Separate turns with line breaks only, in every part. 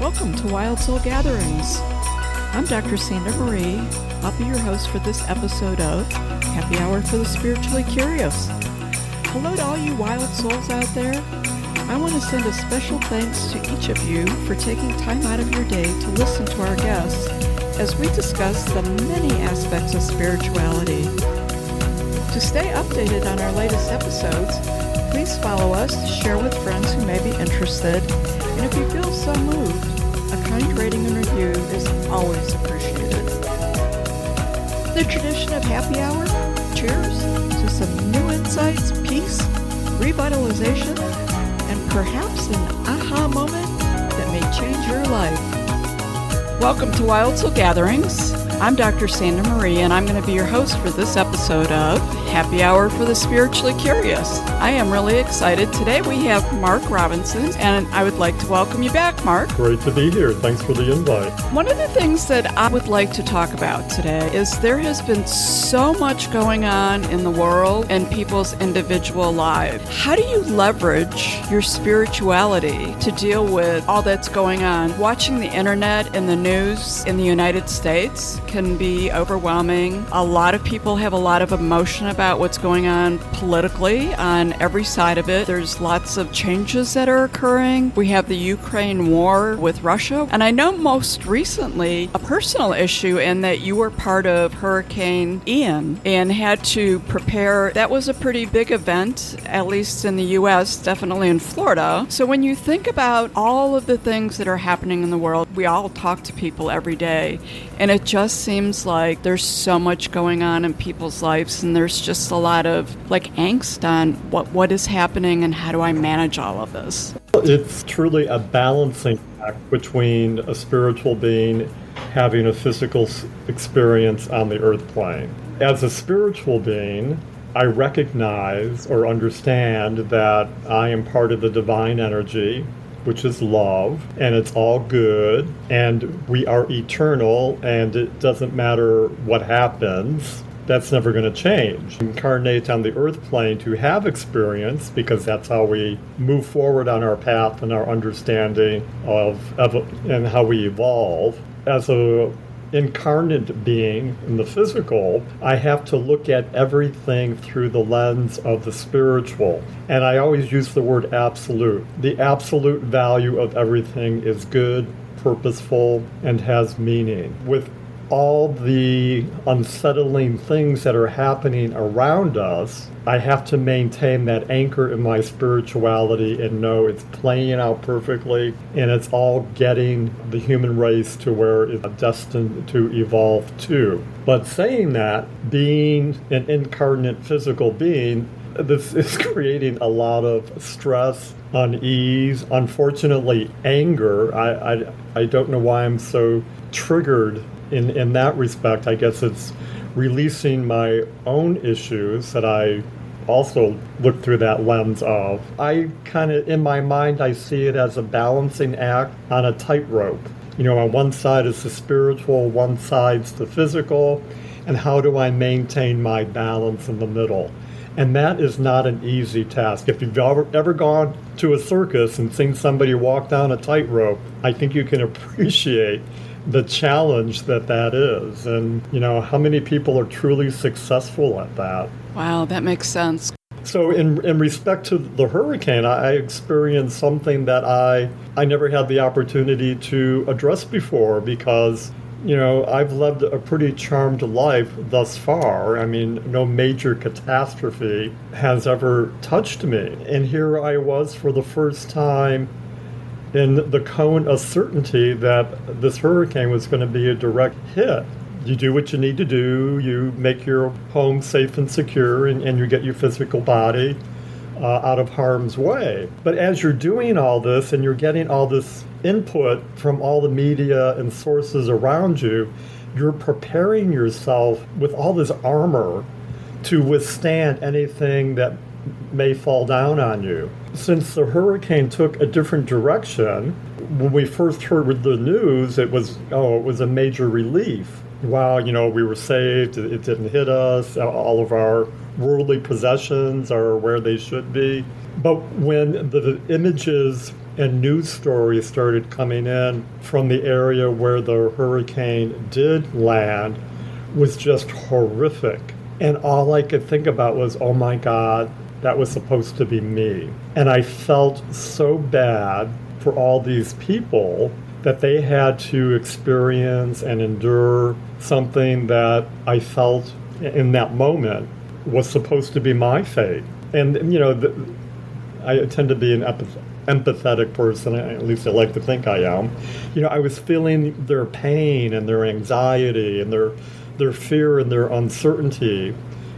Welcome to Wild Soul Gatherings. I'm Dr. Sandra Marie. I'll be your host for this episode of Happy Hour for the Spiritually Curious. Hello to all you wild souls out there. I want to send a special thanks to each of you for taking time out of your day to listen to our guests as we discuss the many aspects of spirituality. To stay updated on our latest episodes, please follow us, share with friends who may be interested, and if you feel so moved, a kind rating and review is always appreciated. The tradition of happy hour, cheers to some new insights, peace, revitalization, and perhaps an aha moment that may change your life. Welcome to Wild Soul Gatherings. I'm Dr. Sandra Marie, and I'm going to be your host for this episode of Happy Hour for the Spiritually Curious. I am really excited. Today we have Mark Robinson, and I would like to welcome you back, Mark.
Great to be here. Thanks for the invite.
One of the things that I would like to talk about today is there has been so much going on in the world and people's individual lives. How do you leverage your spirituality to deal with all that's going on? Watching the internet and the news in the United States can be overwhelming. A lot of people have a lot of emotion about what's going on politically on every side of it. There's lots of changes that are occurring. We have the Ukraine war with Russia. And I know most recently a personal issue in that you were part of Hurricane Ian and had to prepare. That was a pretty big event, at least in the U.S., definitely in Florida. So when you think about all of the things that are happening in the world, we all talk to people every day. And it just seems like there's so much going on in people's lives, and there's just a lot of angst on what is happening and how do I manage all of this.
It's truly a balancing act between a spiritual being having a physical experience on the earth plane. As a spiritual being, I recognize or understand that I am part of the divine energy, which is love, and it's all good, and we are eternal, and it doesn't matter what happens. That's never going to change. Incarnate on the earth plane to have experience, because that's how we move forward on our path and our understanding and how we evolve. As a incarnate being in the physical, I have to look at everything through the lens of the spiritual. And I always use the word absolute. The absolute value of everything is good, purposeful, and has meaning. With all the unsettling things that are happening around us, I have to maintain that anchor in my spirituality and know it's playing out perfectly, and it's all getting the human race to where it's destined to evolve to. But saying that, being an incarnate physical being, this is creating a lot of stress, unease, unfortunately anger. I don't know why I'm so triggered in that respect. I guess it's releasing my own issues that I also look through that lens of. I kind of, in my mind, I see it as a balancing act on a tightrope. On one side is the spiritual, one side's the physical, and how do I maintain my balance in the middle? And that is not an easy task. If you've ever gone to a circus and seen somebody walk down a tightrope, I think you can appreciate the challenge that is. And, how many people are truly successful at that?
Wow, that makes sense.
So in respect to the hurricane, I experienced something that I never had the opportunity to address before because, I've lived a pretty charmed life thus far. I mean, no major catastrophe has ever touched me. And here I was for the first time in the cone of certainty that this hurricane was going to be a direct hit. You do what you need to do, you make your home safe and secure, and you get your physical body out of harm's way. But as you're doing all this and you're getting all this input from all the media and sources around you, you're preparing yourself with all this armor to withstand anything that may fall down on you. Since the hurricane took a different direction, when we first heard the news, it was a major relief. Wow, we were saved, it didn't hit us, all of our worldly possessions are where they should be. But when the images and news stories started coming in from the area where the hurricane did land was just horrific. And all I could think about was, oh my God, that was supposed to be me. And I felt so bad for all these people that they had to experience and endure something that I felt in that moment was supposed to be my fate. And, I tend to be an empathetic person, at least I like to think I am. I was feeling their pain and their anxiety and their fear and their uncertainty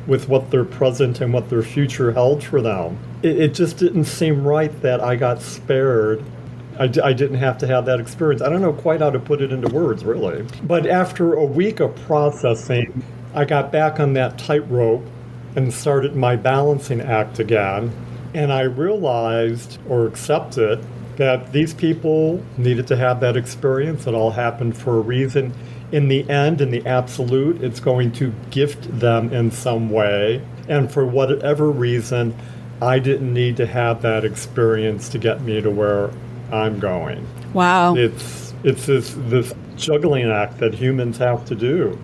with what their present and what their future held for them. It just didn't seem right that I got spared. I didn't have to have that experience. I don't know quite how to put it into words, really. But after a week of processing, I got back on that tightrope and started my balancing act again. And I realized or accepted that these people needed to have that experience. It all happened for a reason. In the end, in the absolute, it's going to gift them in some way. And for whatever reason, I didn't need to have that experience to get me to where I'm going.
Wow.
It's this juggling act that humans have to do.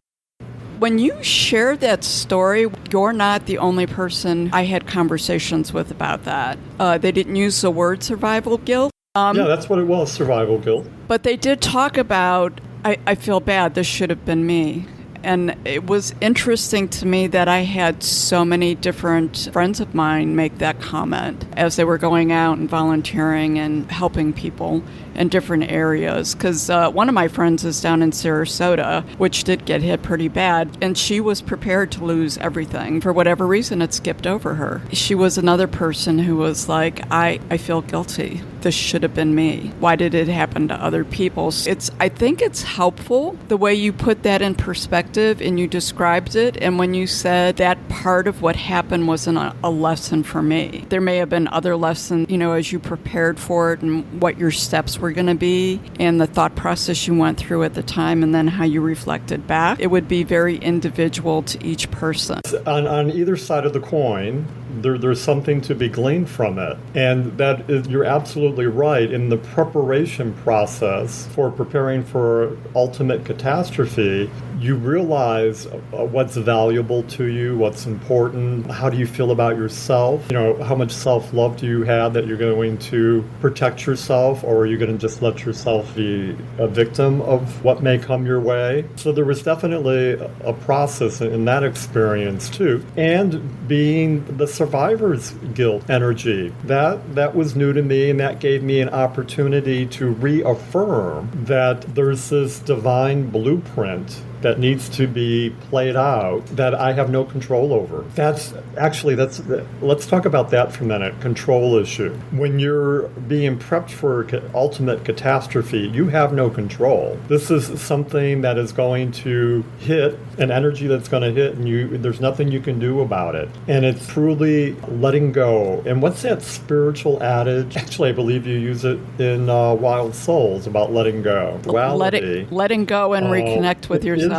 When you shared that story, you're not the only person I had conversations with about that. They didn't use the word survival guilt.
Yeah, that's what it was, survival guilt.
But they did talk about, I feel bad, this should have been me. And it was interesting to me that I had so many different friends of mine make that comment as they were going out and volunteering and helping people in different areas. Because one of my friends is down in Sarasota, which did get hit pretty bad, and she was prepared to lose everything. For whatever reason, it skipped over her. She was another person who was like, I feel guilty. This should have been me. Why did it happen to other people? I think it's helpful the way you put that in perspective and you described it. And when you said that part of what happened wasn't a lesson for me, there may have been other lessons, as you prepared for it and what your steps were going to be and the thought process you went through at the time and then how you reflected back. It would be very individual to each person.
On either side of the coin, there's something to be gleaned from it. And that is, you're absolutely right. In the preparation process for preparing for ultimate catastrophe, you realize what's valuable to you, what's important, how do you feel about yourself, how much self-love do you have that you're going to protect yourself, or are you going to just let yourself be a victim of what may come your way? So there was definitely a process in that experience too. And being the survivor's guilt energy, that was new to me, and that gave me an opportunity to reaffirm that there's this divine blueprint that needs to be played out that I have no control over. Let's talk about that for a minute, control issue. When you're being prepped for ultimate catastrophe, you have no control. This is something that is going to hit, an energy that's going to hit, and there's nothing you can do about it. And it's truly letting go. And what's that spiritual adage? Actually, I believe you use it in Wild Souls about letting go.
Letting go and reconnect with yourself.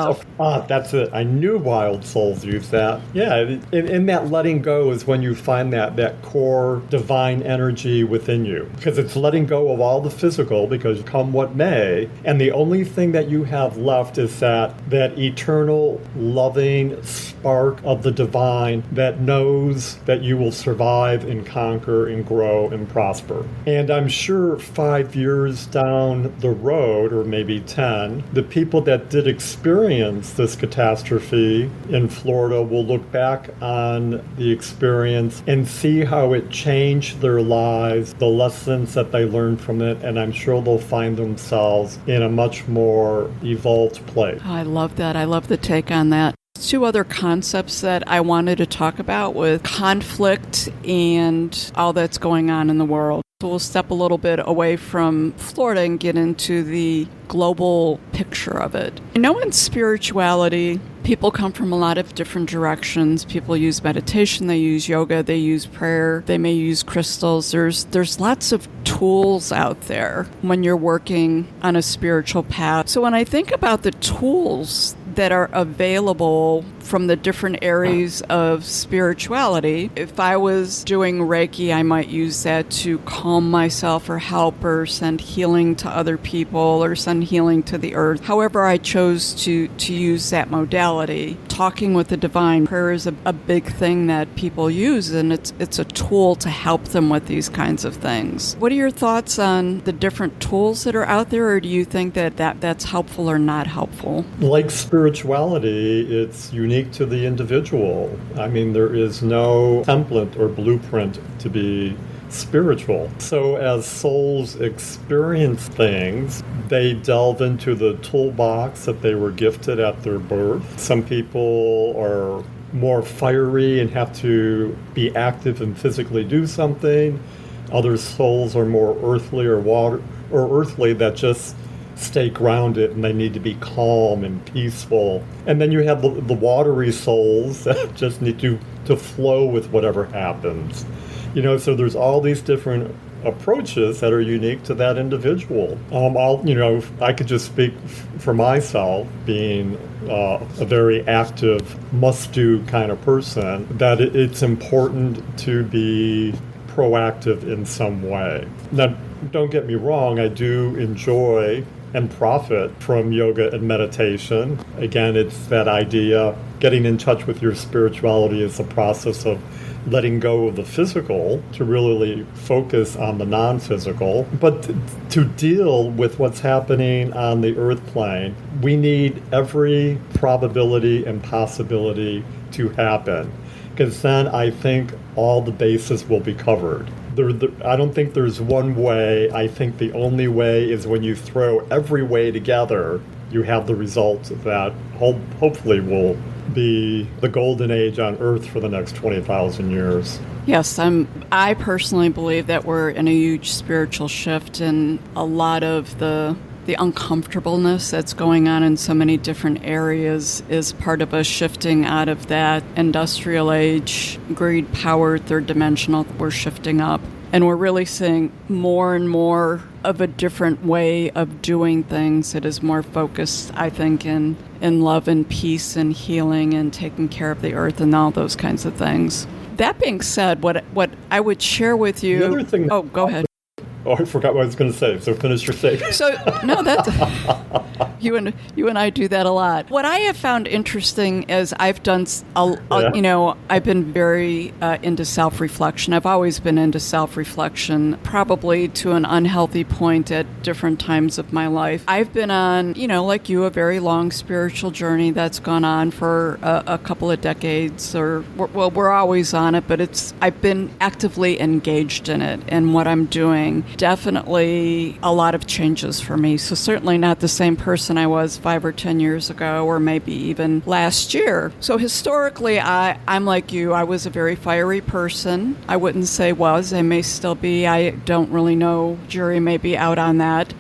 That's it. I knew Wild Souls used that. Yeah, in that letting go is when you find that core divine energy within you. Because it's letting go of all the physical, because come what may, and the only thing that you have left is that eternal, loving spark of the divine that knows that you will survive and conquer and grow and prosper. And I'm sure 5 years down the road, or maybe 10, the people that did experience this catastrophe in Florida will look back on the experience and see how it changed their lives, the lessons that they learned from it, and I'm sure they'll find themselves in a much more evolved place.
I love that. I love the take on that. Two other concepts that I wanted to talk about with conflict and all that's going on in the world. So we'll step a little bit away from Florida and get into the global picture of it. I know in spirituality, people come from a lot of different directions. People use meditation, they use yoga, they use prayer, they may use crystals. There's lots of tools out there when you're working on a spiritual path. So when I think about the tools that are available from the different areas of spirituality. If I was doing Reiki, I might use that to calm myself or help or send healing to other people or send healing to the earth. However I chose to use that modality. Talking with the divine, prayer is a big thing that people use, and it's a tool to help them with these kinds of things. What are your thoughts on the different tools that are out there, or do you think that's helpful or not helpful?
Like spirituality, it's unique to the individual. I mean, there is no template or blueprint to be spiritual. So as souls experience things, they delve into the toolbox that they were gifted at their birth. Some people are more fiery and have to be active and physically do something. Other souls are more earthly or earthly that just stay grounded and they need to be calm and peaceful. And then you have the watery souls that just need to flow with whatever happens. So there's all these different approaches that are unique to that individual. I could just speak for myself, being a very active, must-do kind of person, that it's important to be proactive in some way. Now, don't get me wrong, I do enjoy and profit from yoga and meditation. Again, it's that idea, getting in touch with your spirituality is a process of letting go of the physical to really focus on the non-physical. But to deal with what's happening on the earth plane, we need every probability and possibility to happen, because then I think all the bases will be covered. I don't think there's one way. I think the only way is when you throw every way together, you have the result that hopefully will be the golden age on Earth for the next 20,000 years.
Yes, I personally believe that we're in a huge spiritual shift, and a lot of the uncomfortableness that's going on in so many different areas is part of us shifting out of that industrial age, greed, power, third dimensional. We're shifting up, and we're really seeing more and more of a different way of doing things that is more focused, I think, in love and peace and healing and taking care of the earth and all those kinds of things. That being said, what I would share with you...
The other thing...
Oh, go ahead.
Oh, I forgot what I was going to say, so finish your statement.
So, no, that's... You and I do that a lot. What I have found interesting is I've done, I've been very into self-reflection. I've always been into self-reflection, probably to an unhealthy point at different times of my life. I've been on, like you, a very long spiritual journey that's gone on for a couple of decades, we're always on it, but I've been actively engaged in it, and what I'm doing. Definitely a lot of changes for me. So certainly not the same person I was 5 or 10 years ago, or maybe even last year. So historically, I'm like you. I was a very fiery person. I wouldn't say was. I may still be. I don't really know. Jury may be out on that.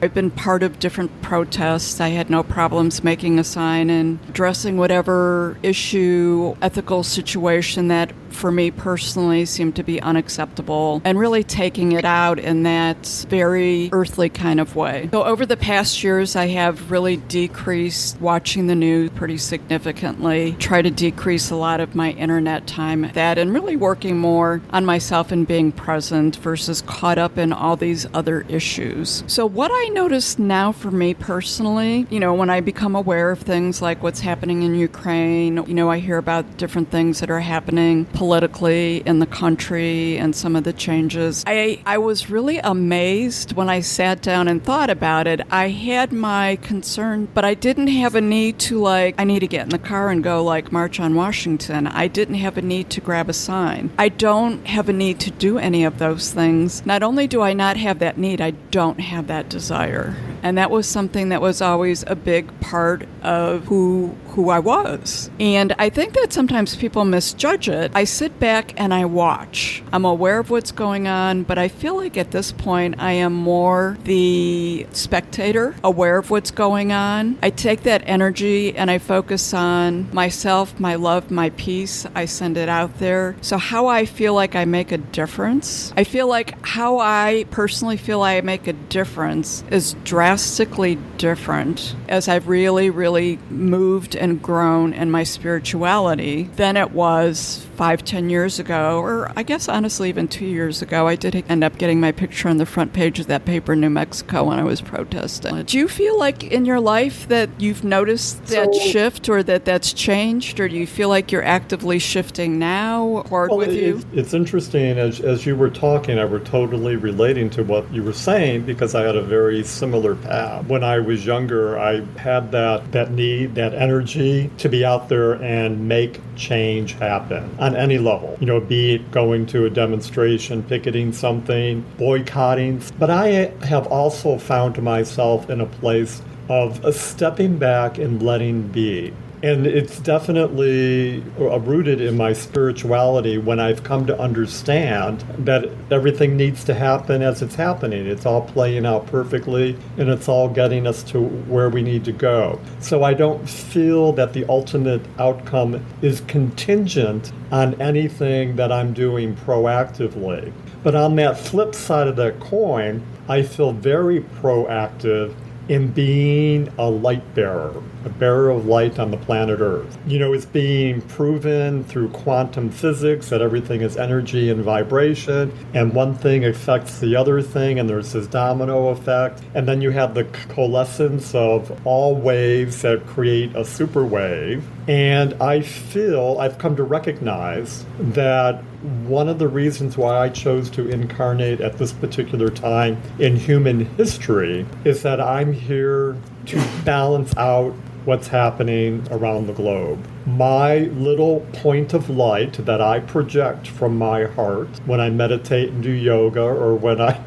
I've been part of different protests. I had no problems making a sign and addressing whatever issue, ethical situation that for me personally seemed to be unacceptable, and really taking it out in that very earthly kind of way. So over the past years, I have really decreased watching the news pretty significantly, try to decrease a lot of my internet time at that, and really working more on myself and being present versus caught up in all these other issues. So what I notice now for me personally, when I become aware of things like what's happening in Ukraine, I hear about different things that are happening politically in the country and some of the changes. I was really amazed when I sat down and thought about it. I had my concern, but I didn't have a need to I need to get in the car and go march on Washington. I didn't have a need to grab a sign. I don't have a need to do any of those things. Not only do I not have that need, I don't have that desire. And that was something that was always a big part of who I was. And I think that sometimes people misjudge it. I sit back and I watch. I'm aware of what's going on, but I feel like at this point I am more the spectator, aware of what's going on. I take that energy and I focus on myself, my love, my peace. I send it out there. So how I feel like I make a difference, I feel like how I personally feel I make a difference is drastically different as I've really really moved and grown in my spirituality than it was 5-10 years ago, or I guess honestly even 2 years ago. I did end up getting my picture on the front page of that paper in New Mexico when I was protesting. Do you feel like in your life that you've noticed that shift, or that's changed, or do you feel like you're actively shifting now?
It's interesting, as you were talking, I were totally relating to what you were saying, because I had a very similar path. When I was younger, I had that need, that energy to be out there and make change happen on any level, be it going to a demonstration, picketing something, boycotting. But I have also found myself in a place of stepping back and letting be. And it's definitely rooted in my spirituality when I've come to understand that everything needs to happen as it's happening. It's all playing out perfectly, and it's all getting us to where we need to go. So I don't feel that the ultimate outcome is contingent on anything that I'm doing proactively. But on that flip side of that coin, I feel very proactive in being a light bearer, a bearer of light on the planet Earth. It's being proven through quantum physics that everything is energy and vibration, and one thing affects the other thing, and there's this domino effect, and then you have the coalescence of all waves that create a super wave. And I feel I've come to recognize that one of the reasons why I chose to incarnate at this particular time in human history is that I'm here to balance out what's happening around the globe. My little point of light that I project from my heart when I meditate and do yoga, or when I,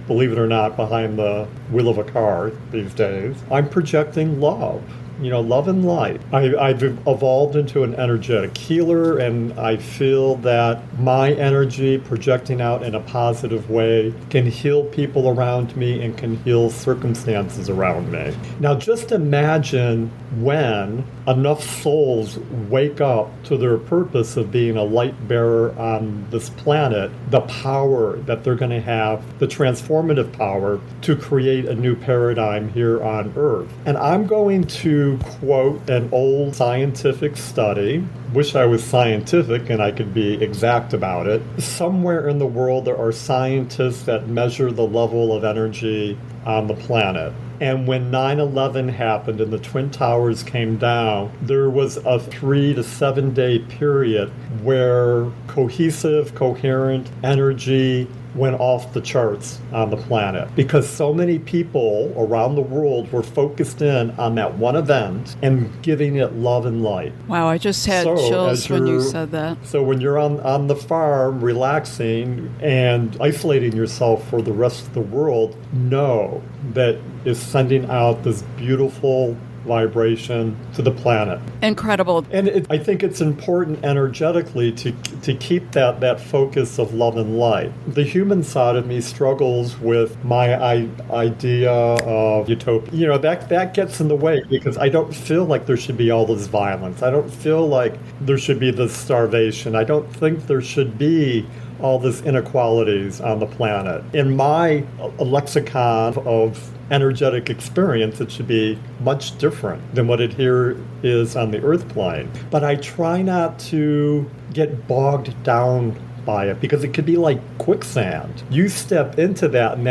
believe it or not, behind the wheel of a car these days, I'm projecting love. Love and light. I've evolved into an energetic healer, and I feel that my energy projecting out in a positive way can heal people around me and can heal circumstances around me. Now, just imagine when enough souls wake up to their purpose of being a light bearer on this planet, the power that they're going to have, the transformative power to create a new paradigm here on Earth. And I'm going to quote an old scientific study. Wish I was scientific and I could be exact about it. Somewhere in the world there are scientists that measure the level of energy on the planet. And when 9/11 happened and the Twin Towers came down, there was a 3 to 7 day period where cohesive, coherent energy went off the charts on the planet, because so many people around the world were focused in on that one event and giving it love and light.
Wow, I just had chills when you said that.
So when you're on the farm relaxing and isolating yourself for the rest of the world, know that is sending out this beautiful vibration to the planet.
Incredible.
And I think it's important energetically to keep that focus of love and light. The human side of me struggles with my idea of utopia. That gets in the way, because I don't feel like there should be all this violence. I don't feel like there should be this starvation. I don't think there should be all this inequalities on the planet. In my lexicon of energetic experience, it should be much different than what it here is on the earth plane. But I try not to get bogged down by it, because it could be like quicksand. You step into that, and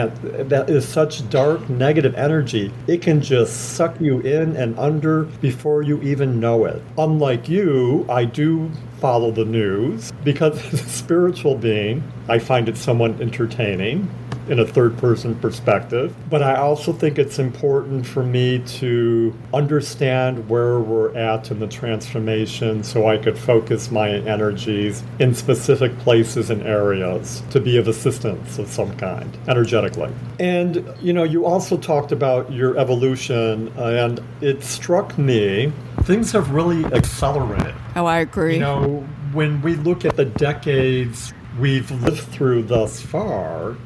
that is such dark, negative energy. It can just suck you in and under before you even know it. Unlike you, I do follow the news, because as a spiritual being, I find it somewhat entertaining in a third-person perspective. But I also think it's important for me to understand where we're at in the transformation, so I could focus my energies in specific places and areas to be of assistance of some kind, energetically. And, you also talked about your evolution, and it struck me, things have really accelerated.
Oh, I agree.
When we look at the decades we've lived through thus far,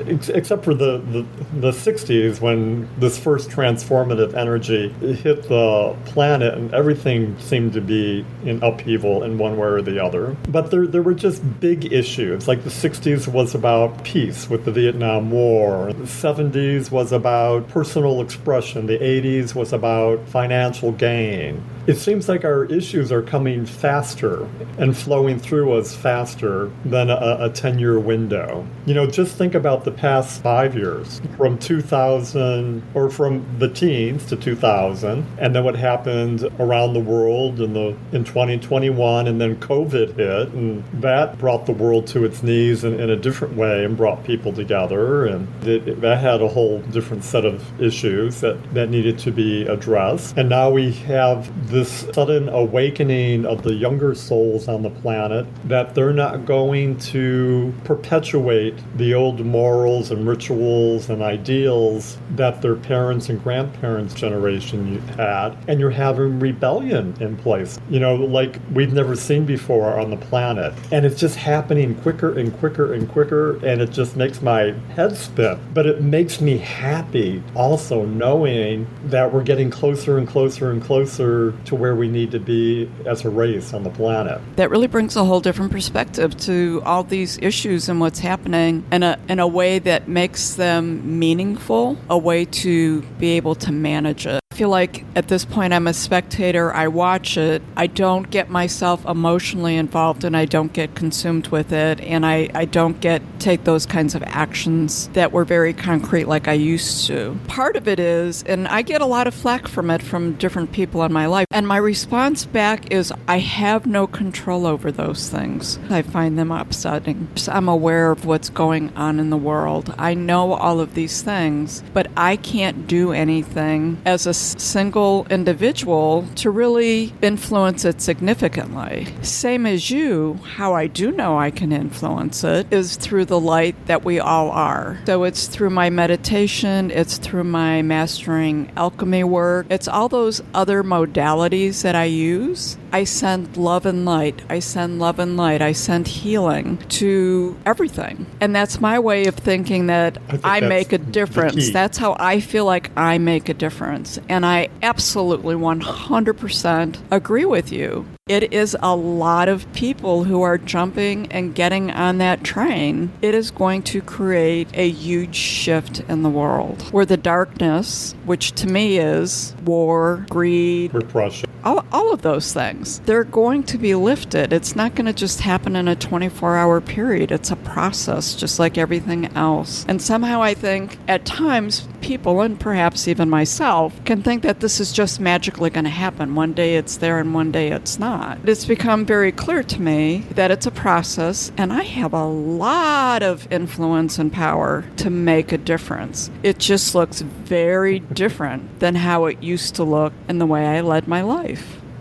except for the 60s when this first transformative energy hit the planet and everything seemed to be in upheaval in one way or the other. But there were just big issues. Like the 60s was about peace with the Vietnam War. The 70s was about personal expression. The 80s was about financial gain. It seems like our issues are coming faster and flowing through us faster than a 10-year window. Just think about the past 5 years, from 2000, or from the teens to 2000, and then what happened around the world in 2021, and then COVID hit, and that brought the world to its knees in a different way and brought people together, and that had a whole different set of issues that needed to be addressed. And now we have this sudden awakening of the younger souls on the planet that they're not going to perpetuate the old morals and rituals and ideals that their parents and grandparents' generation had, and you're having rebellion in place, like we've never seen before on the planet. And it's just happening quicker and quicker and quicker, and it just makes my head spin. But it makes me happy also knowing that we're getting closer and closer and closer to where we need to be as a race on the planet.
That really brings a whole different perspective to all these issues and what's happening in a way that makes them meaningful, a way to be able to manage it. I feel like at this point I'm a spectator. I watch it. I don't get myself emotionally involved, and I don't get consumed with it, and I don't take those kinds of actions that were very concrete like I used to. Part of it is, and I get a lot of flack from it from different people in my life, and my response back is I have no control over those things. I find them upsetting. I'm aware of what's going on in the world. I know all of these things, but I can't do anything as a single individual to really influence it significantly. Same as you, how I do know I can influence it is through the light that we all are. So it's through my meditation, it's through my mastering alchemy work, it's all those other modalities that I use. I send love and light. I send love and light. I send healing to everything. And that's my way of thinking that I make a difference. That's how I feel like I make a difference. And I absolutely 100% agree with you. It is a lot of people who are jumping and getting on that train. It is going to create a huge shift in the world where the darkness, which to me is war, greed,
repression,
all of those things, they're going to be lifted. It's not going to just happen in a 24-hour period. It's a process, just like everything else. And somehow I think at times people, and perhaps even myself, can think that this is just magically going to happen. One day it's there and one day it's not. It's become very clear to me that it's a process, and I have a lot of influence and power to make a difference. It just looks very different than how it used to look in the way I led my life.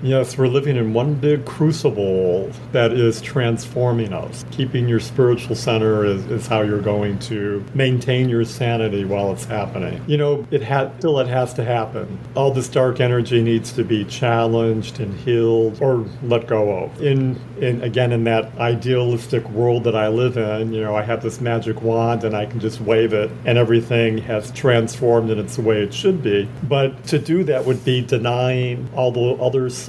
Yes, we're living in one big crucible that is transforming us. Keeping your spiritual center is how you're going to maintain your sanity while it's happening. It has to happen. All this dark energy needs to be challenged and healed or let go of. In that idealistic world that I live in, I have this magic wand and I can just wave it and everything has transformed and it's the way it should be. But to do that would be denying all the other souls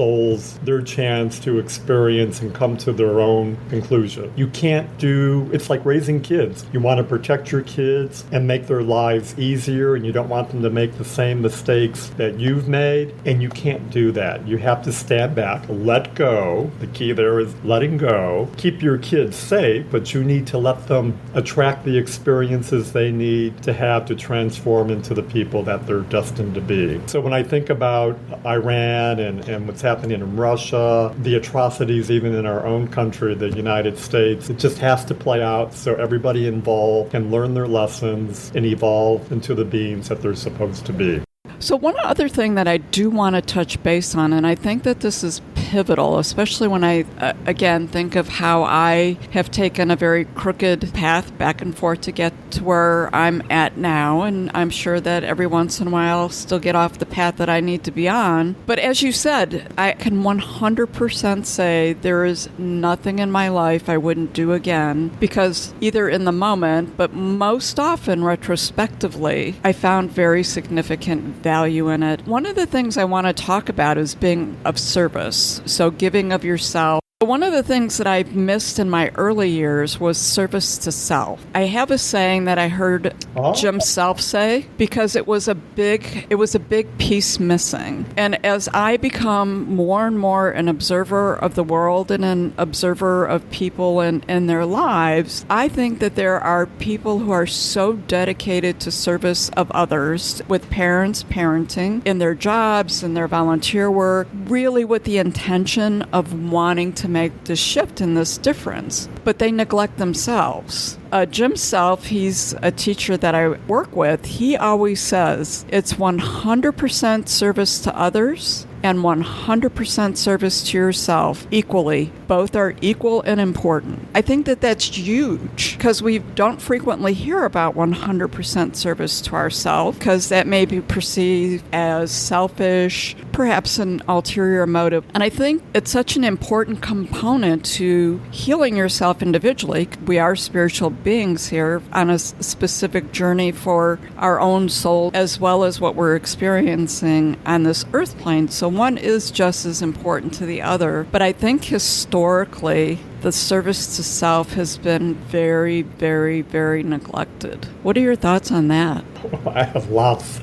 their chance to experience and come to their own conclusion. You can't it's like raising kids. You want to protect your kids and make their lives easier, and you don't want them to make the same mistakes that you've made, and you can't do that. You have to stand back, let go. The key there is letting go. Keep your kids safe, but you need to let them attract the experiences they need to have to transform into the people that they're destined to be. So when I think about Iran and what's happening in Russia, the atrocities even in our own country, the United States, it just has to play out so everybody involved can learn their lessons and evolve into the beings that they're supposed to be.
So one other thing that I do want to touch base on, and I think that this is pivotal, especially when I, again, think of how I have taken a very crooked path back and forth to get to where I'm at now. And I'm sure that every once in a while I'll still get off the path that I need to be on. But as you said, I can 100% say there is nothing in my life I wouldn't do again, because either in the moment, but most often retrospectively, I found very significant value in it. One of the things I want to talk about is being of service, so giving of yourself. One of the things that I missed in my early years was service to self. I have a saying that I heard Jim Self say, because it was a big piece missing. And as I become more and more an observer of the world and an observer of people and their lives, I think that there are people who are so dedicated to service of others, with parents parenting, in their jobs, in their volunteer work, really with the intention of wanting to make this shift and this difference, but they neglect themselves. Jim Self, he's a teacher that I work with. He always says it's 100% service to others and 100% service to yourself equally. Both are equal and important. I think that that's huge, because we don't frequently hear about 100% service to ourselves, because that may be perceived as selfish, perhaps an ulterior motive. And I think it's such an important component to healing yourself individually. We are spiritual beings here on a specific journey for our own soul, as well as what we're experiencing on this earth plane. So one is just as important to the other. But I think historically, the service to self has been very, very, very neglected. What are your thoughts on that?
I have lots.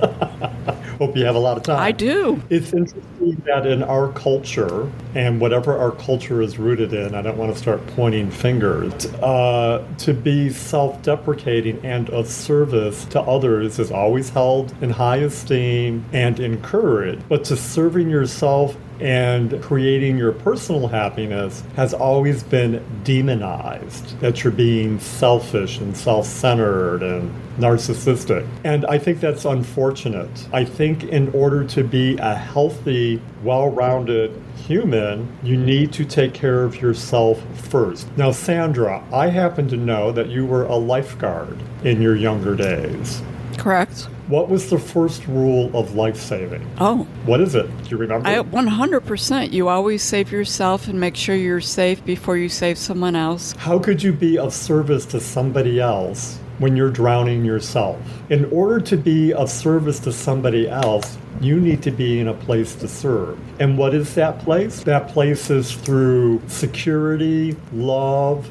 Hope you have a lot of time.
I do.
It's interesting that in our culture, and whatever our culture is rooted in, I don't want to start pointing fingers, to be self-deprecating and of service to others is always held in high esteem and encouraged. But to serving yourself and creating your personal happiness has always been demonized, that you're being selfish and self-centered and narcissistic. And I think that's unfortunate. I think in order to be a healthy, well-rounded human, you need to take care of yourself first. Now, Sandra, I happen to know that you were a lifeguard in your younger days.
Correct.
What was the first rule of life saving?
Oh.
What is it? Do you remember?
100%. You always save yourself and make sure you're safe before you save someone else.
How could you be of service to somebody else when you're drowning yourself? In order to be of service to somebody else, you need to be in a place to serve. And what is that place? That place is through security, love,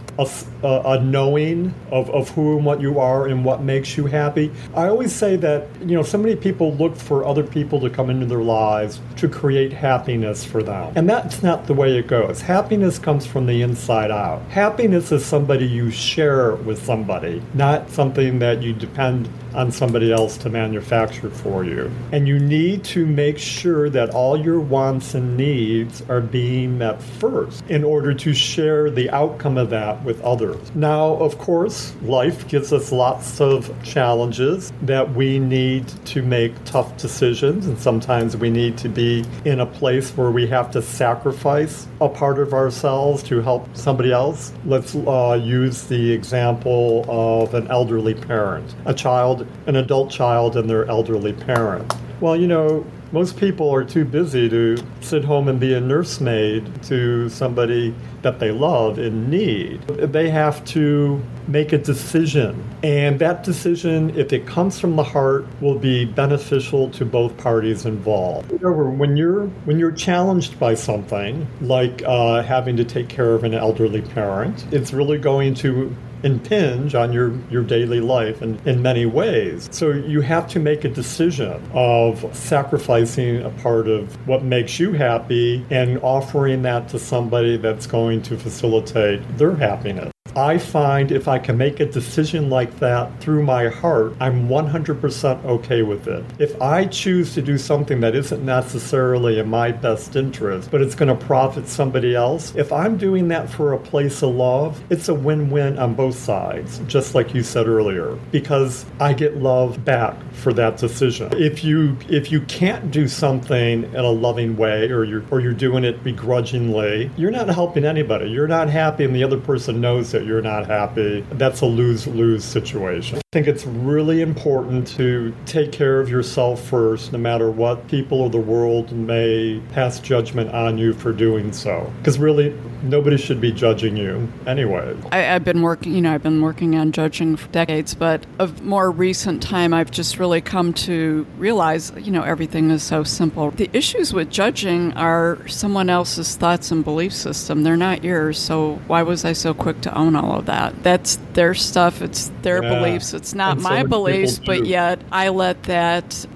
a knowing of who and what you are and what makes you happy. I always say that, so many people look for other people to come into their lives to create happiness for them. And that's not the way it goes. Happiness comes from the inside out. Happiness is somebody you share with somebody, not something that you depend on somebody else to manufacture for you. And you need to make sure that all your wants and needs are being met first in order to share the outcome of that with others. Now, of course, life gives us lots of challenges that we need to make tough decisions, and sometimes we need to be in a place where we have to sacrifice a part of ourselves to help somebody else. Let's use the example of an elderly parent, an adult child and their elderly parent. Well, most people are too busy to sit home and be a nursemaid to somebody that they love in need. They have to make a decision. And that decision, if it comes from the heart, will be beneficial to both parties involved. When you're challenged by something, like having to take care of an elderly parent, it's really going to impinge on your daily life in many ways. So you have to make a decision of sacrificing a part of what makes you happy and offering that to somebody that's going to facilitate their happiness. I find if I can make a decision like that through my heart, I'm 100% okay with it. If I choose to do something that isn't necessarily in my best interest, but it's going to profit somebody else, if I'm doing that for a place of love, it's a win-win on both sides, just like you said earlier, because I get love back for that decision. If you can't do something in a loving way, or you're doing it begrudgingly, you're not helping anybody. You're not happy, and the other person knows that you're not happy. That's a lose-lose situation. I think it's really important to take care of yourself first, no matter what people or the world may pass judgment on you for doing so. Because really, nobody should be judging you anyway.
I've been working on judging for decades, but of more recent time, I've just really come to realize, everything is so simple. The issues with judging are someone else's thoughts and belief system. They're not yours, so why was I so quick to own all of that? That's their stuff. It's their beliefs. It's not my beliefs, but yet I let that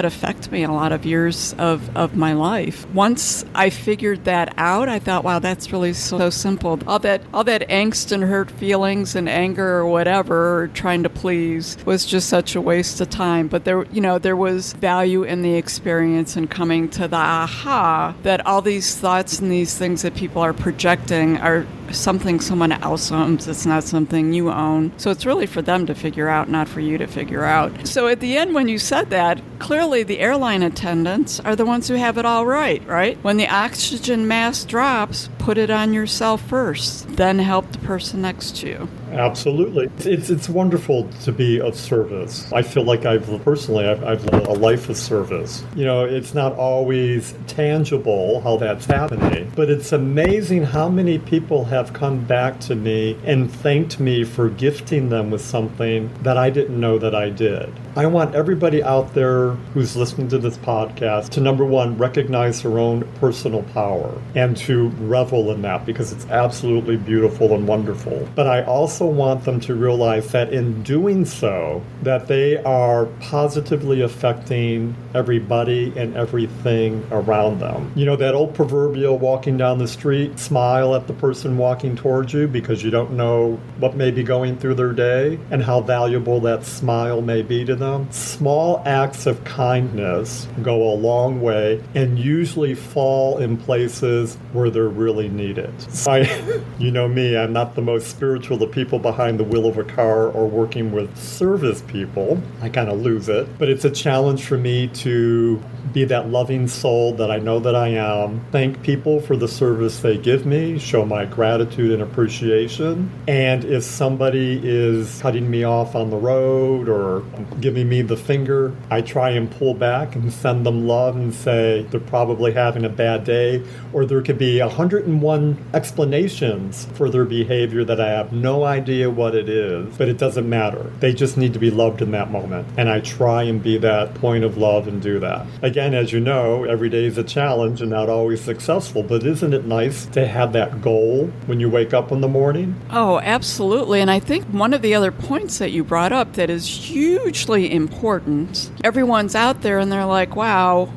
affect me a lot of years of my life. Once I figured that out, I thought, wow, that's really so simple. All that angst and hurt feelings and anger or whatever, or trying to please, was just such a waste of time. But there was value in the experience and coming to the aha that all these thoughts and these things that people are projecting are something someone else owns. It's not something you own. So it's really for them to figure out, not for you to figure out. So at the end, when you said that, clearly the airline attendants are the ones who have it all right? When the oxygen mask drops, put it on yourself first, then help the person next to you.
Absolutely. It's wonderful to be of service. I feel like I've lived a life of service. It's not always tangible how that's happening, but it's amazing how many people have come back to me and thanked me for gifting them with something that I didn't know that I did. I want everybody out there who's listening to this podcast to, number one, recognize their own personal power and to revel in that, because it's absolutely beautiful and wonderful. But I also want them to realize that in doing so, that they are positively affecting everybody and everything around them. That old proverbial walking down the street, smile at the person walking towards you, because you don't know what may be going through their day and how valuable that smile may be to them. Small acts of kindness go a long way and usually fall in places where they're really needed. You know me, I'm not the most spiritual of people behind the wheel of a car or working with service people. I kind of lose it. But it's a challenge for me to be that loving soul that I know that I am, thank people for the service they give me, show my gratitude and appreciation. And if somebody is cutting me off on the road or giving me the finger, I try and pull back and send them love and say they're probably having a bad day, or there could be 101 explanations for their behavior that I have no idea what it is, but it doesn't matter. They just need to be loved in that moment. And I try and be that point of love and do that. Again, as you know, every day is a challenge and not always successful, but isn't it nice to have that goal when you wake up in the morning?
Oh, absolutely. And I think one of the other points that you brought up that is hugely important, everyone's out there and they're like, wow,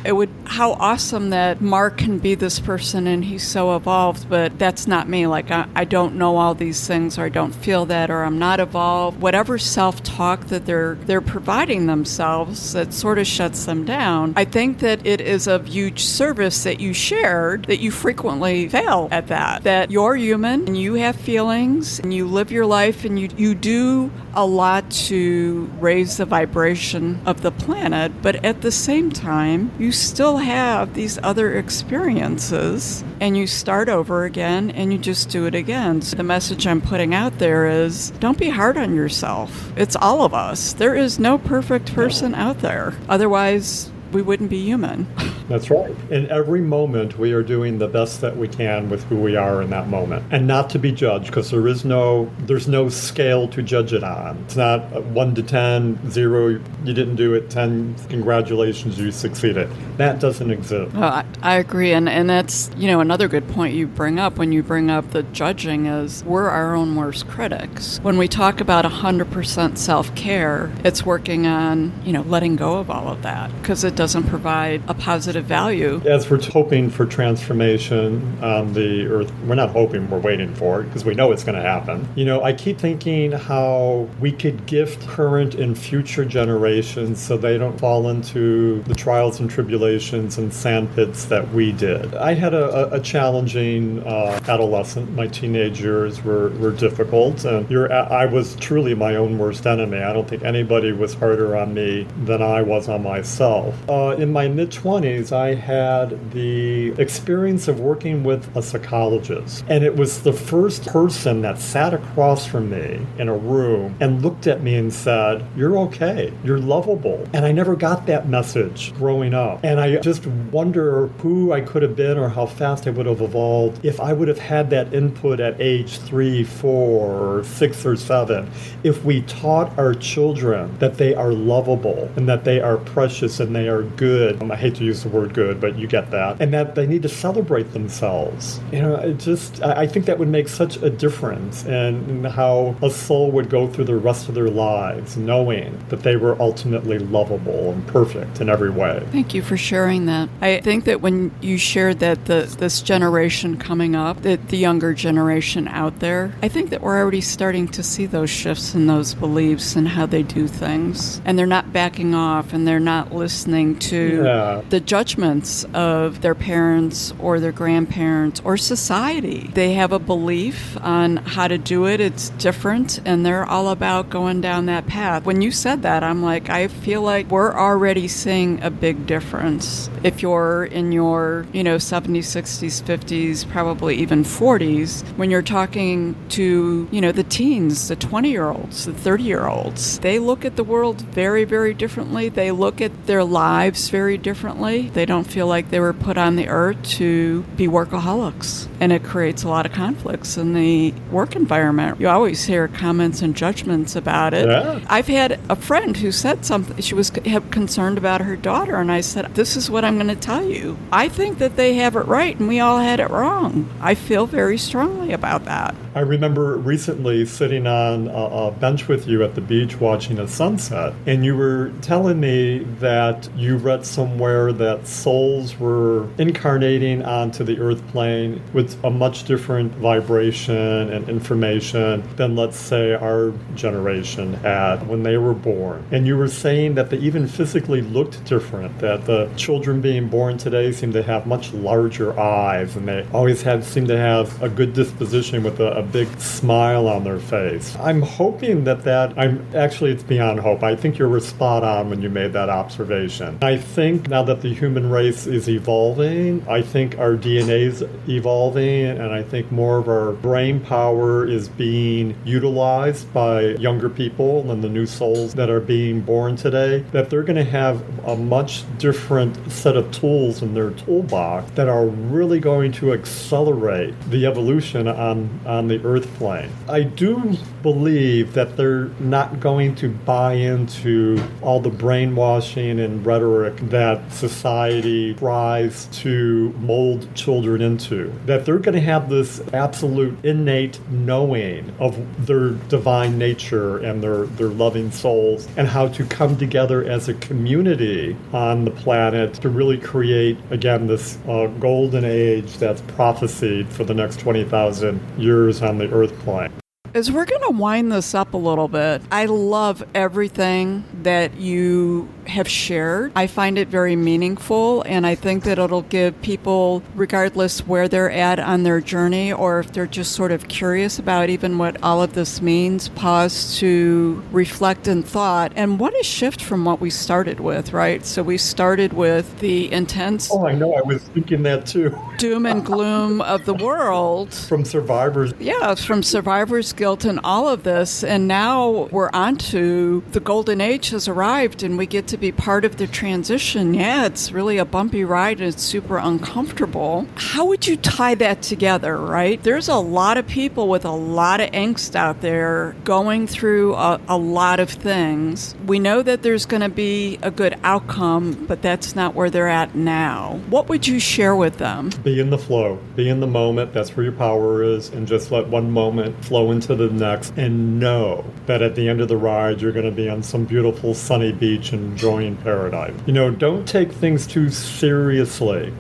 how awesome that Mark can be this person and he's so evolved, but that's not me. Like, I don't know all these things, or I don't feel that, or I'm not evolved. Whatever self-talk that they're providing themselves that sort of shuts them down. I think that it is of huge service that you shared that you frequently fail at that you're human and you have feelings and you live your life and you do a lot to raise the vibration of the planet, but at the same time, you still have these other experiences and you start over again and you just do it again. So the message I'm putting out there is, don't be hard on yourself. It's all of us. There is no perfect person out there. Otherwise, we wouldn't be human.
That's right. In every moment, we are doing the best that we can with who we are in that moment. And not to be judged, because there's no scale to judge it on. It's not 1 to 10, 0, you didn't do it, 10, congratulations, you succeeded. That doesn't exist.
I agree. And that's, another good point you bring up when you bring up the judging is we're our own worst critics. When we talk about 100% self-care, it's working on, letting go of all of that, because it doesn't provide a positive positive value.
As we're hoping for transformation on the earth, we're not hoping, we're waiting for it because we know it's going to happen. I keep thinking how we could gift current and future generations so they don't fall into the trials and tribulations and sandpits that we did. I had a challenging adolescent. My teenage years were difficult, and I was truly my own worst enemy. I don't think anybody was harder on me than I was on myself. In my mid-20s, I had the experience of working with a psychologist, and it was the first person that sat across from me in a room and looked at me and said, "You're okay. You're lovable." And I never got that message growing up. And I just wonder who I could have been or how fast I would have evolved if I would have had that input at age 3, 4, or 6 or 7. If we taught our children that they are lovable and that they are precious and they are good. I hate to use the word good, but you get that. And that they need to celebrate themselves. I think that would make such a difference in how a soul would go through the rest of their lives, knowing that they were ultimately lovable and perfect in every way.
Thank you for sharing that. I think that when you shared that this generation coming up, the younger generation out there, I think that we're already starting to see those shifts in those beliefs and how they do things. And they're not backing off, and they're not listening to the judgments of their parents or their grandparents or society. They have a belief on how to do it. It's different, and they're all about going down that path. When you said that, I'm like, I feel like we're already seeing a big difference. If you're in your, 70s, 60s, 50s, probably even 40s, when you're talking to, the teens, the 20-year-olds, the 30-year-olds, they look at the world very, very differently. They look at their lives very differently. They don't feel like they were put on the earth to be workaholics. And it creates a lot of conflicts in the work environment. You always hear comments and judgments about it. Yeah. I've had a friend who said something. She was concerned about her daughter, and I said, this is what I'm going to tell you. I think that they have it right, and we all had it wrong. I feel very strongly about that.
I remember recently sitting on a bench with you at the beach watching a sunset, and you were telling me that you read somewhere that souls were incarnating onto the earth plane with a much different vibration and information than, let's say, our generation had when they were born. And you were saying that they even physically looked different, that the children being born today seem to have much larger eyes, and they always seem to have a good disposition with a big smile on their face. I'm hoping it's beyond hope. I think you were spot on when you made that observation. I think now that the human race is evolving, I think our DNA is evolving, and I think more of our brain power is being utilized by younger people and the new souls that are being born today, that they're going to have a much different set of tools in their toolbox that are really going to accelerate the evolution on the earth plane. I do believe that they're not going to buy into all the brainwashing and rhetoric that society tries to mold children into. That they're going to have this absolute innate knowing of their divine nature and their loving souls, and how to come together as a community on the planet to really create, again, this golden age that's prophesied for the next 20,000 years on the earth plane.
As we're going to wind this up a little bit, I love everything that you have shared. I find it very meaningful, and I think that it'll give people, regardless where they're at on their journey, or if they're just sort of curious about even what all of this means, pause to reflect in thought. And what a shift from what we started with, right? So we started with the intense...
Oh, I know. I was thinking that too.
Doom and gloom of the world.
From survivors.
Yeah, from survivor's guilt and all of this. And now we're on to the golden age has arrived, and we get to be part of the transition. Yeah, it's really a bumpy ride, and it's super uncomfortable. How would you tie that together, right? There's a lot of people with a lot of angst out there going through a lot of things. We know that there's going to be a good outcome, but that's not where they're at now. What would you share with them?
be in the flow, be in the moment. That's where your power is, and just let one moment flow into the next, and know that at the end of the ride, you're going to be on some beautiful sunny beach enjoying paradise. Don't take things too seriously.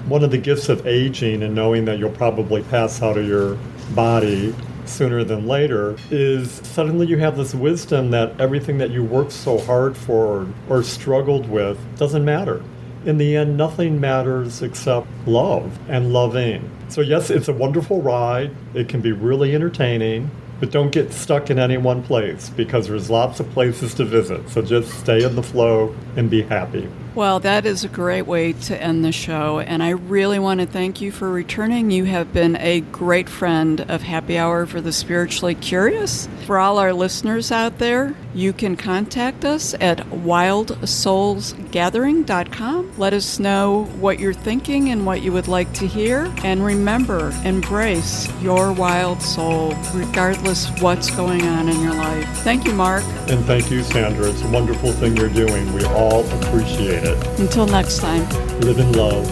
One of the gifts of aging and knowing that you'll probably pass out of your body sooner than later is suddenly you have this wisdom that everything that you worked so hard for or struggled with doesn't matter. In the end, nothing matters except love and loving. So yes, it's a wonderful ride. It can be really entertaining, but don't get stuck in any one place because there's lots of places to visit. So just stay in the flow and be happy.
Well, that is a great way to end the show, and I really want to thank you for returning. You have been a great friend of Happy Hour for the Spiritually Curious. For all our listeners out there, you can contact us at wildsoulsgathering.com. Let us know what you're thinking and what you would like to hear. And remember, embrace your wild soul, regardless what's going on in your life. Thank you, Mark.
And thank you, Sandra. It's a wonderful thing you're doing. We all appreciate it.
Until next time.
Live in love.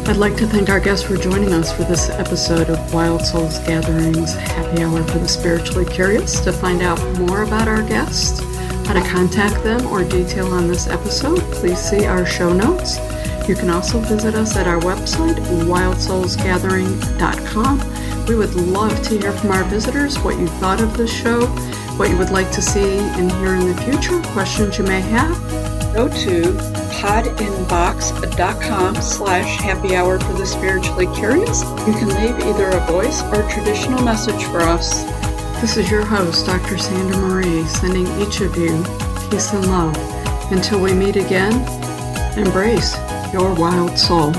I'd like to thank our guests for joining us for this episode of Wild Souls Gatherings Happy Hour for the Spiritually Curious. To find out more about our guests, how to contact them, or detail on this episode, please see our show notes. You can also visit us at our website, wildsoulsgathering.com. We would love to hear from our visitors what you thought of this show, what you would like to see and hear in the future, questions you may have. Go to podinbox.com/happy hour for the spiritually curious. You can leave either a voice or traditional message for us. This is your host, Dr. Sandra Marie, sending each of you peace and love. Until we meet again, embrace your wild soul.